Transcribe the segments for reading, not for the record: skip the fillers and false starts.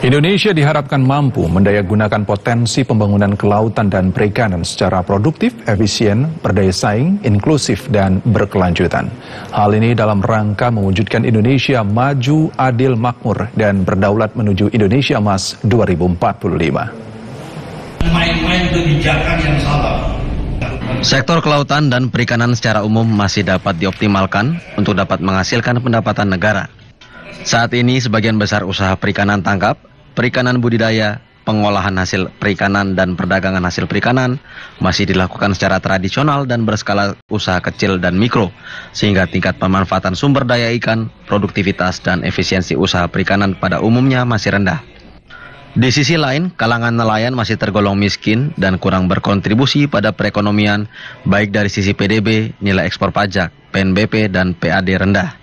Indonesia diharapkan mampu mendayagunakan potensi pembangunan kelautan dan perikanan secara produktif, efisien, berdaya saing, inklusif, dan berkelanjutan. Hal ini dalam rangka mewujudkan Indonesia maju, adil, makmur, dan berdaulat menuju Indonesia Emas 2045. Main-main kebijakan yang salah. Sektor kelautan dan perikanan secara umum masih dapat dioptimalkan untuk dapat menghasilkan pendapatan negara. Saat ini sebagian besar usaha perikanan tangkap, perikanan budidaya, pengolahan hasil perikanan dan perdagangan hasil perikanan masih dilakukan secara tradisional dan berskala usaha kecil dan mikro, sehingga tingkat pemanfaatan sumber daya ikan, produktivitas dan efisiensi usaha perikanan pada umumnya masih rendah. Di sisi lain, kalangan nelayan masih tergolong miskin dan kurang berkontribusi pada perekonomian, baik dari sisi PDB, nilai ekspor pajak, PNBP, dan PAD rendah.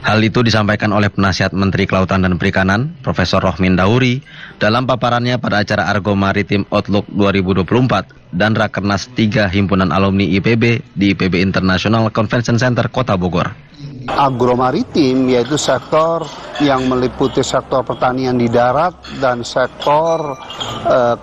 Hal itu disampaikan oleh Penasihat Menteri Kelautan dan Perikanan, Profesor Rohmin Dauri, dalam paparannya pada acara Argo Maritim Outlook 2024 dan Rakernas 3 Himpunan Alumni IPB di IPB International Convention Center, Kota Bogor. Agromaritim yaitu sektor yang meliputi sektor pertanian di darat dan sektor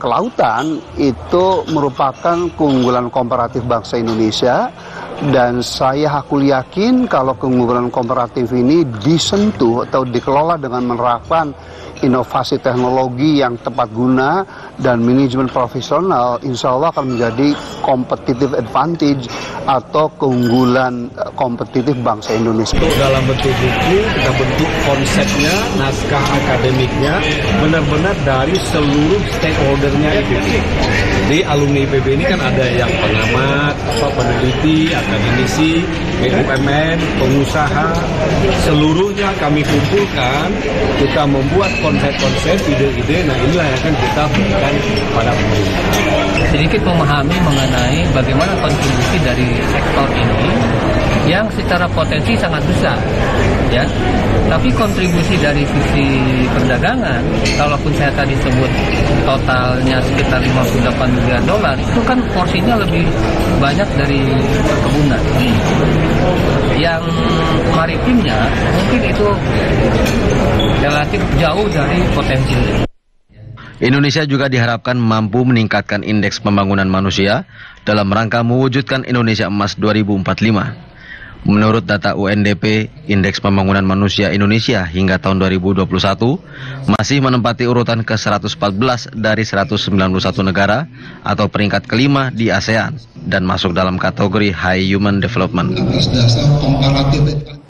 kelautan itu merupakan keunggulan komparatif bangsa Indonesia. Dan saya hakul yakin kalau keunggulan komparatif ini disentuh atau dikelola dengan menerapkan inovasi teknologi yang tepat guna dan manajemen profesional, insya Allah akan menjadi competitive advantage atau keunggulan kompetitif bangsa Indonesia. Dalam bentuk buku, kita bentuk konsepnya, naskah akademiknya, benar-benar dari seluruh stakeholdernya IPB. Jadi alumni IPB ini kan ada yang pengamat, peneliti, akademisi, BUMN, pengusaha, seluruhnya kami kumpulkan, kita membuat konsep-konsep, ide-ide, nah inilah yang akan kita berikan pada pemerintah. Sedikit memahami mengenai bagaimana kontribusi dari sektor ini yang secara potensi sangat besar, ya. Tapi kontribusi dari sisi perdagangan, kalaupun saya tadi sebut totalnya sekitar 58 miliar dolar, itu kan porsinya lebih banyak dari perkebunan. Yang maritimnya mungkin itu relatif jauh dari potensinya. Indonesia juga diharapkan mampu meningkatkan indeks pembangunan manusia dalam rangka mewujudkan Indonesia Emas 2045. Menurut data UNDP, Indeks Pembangunan Manusia Indonesia hingga tahun 2021 masih menempati urutan ke-114 dari 191 negara atau peringkat kelima di ASEAN dan masuk dalam kategori High Human Development.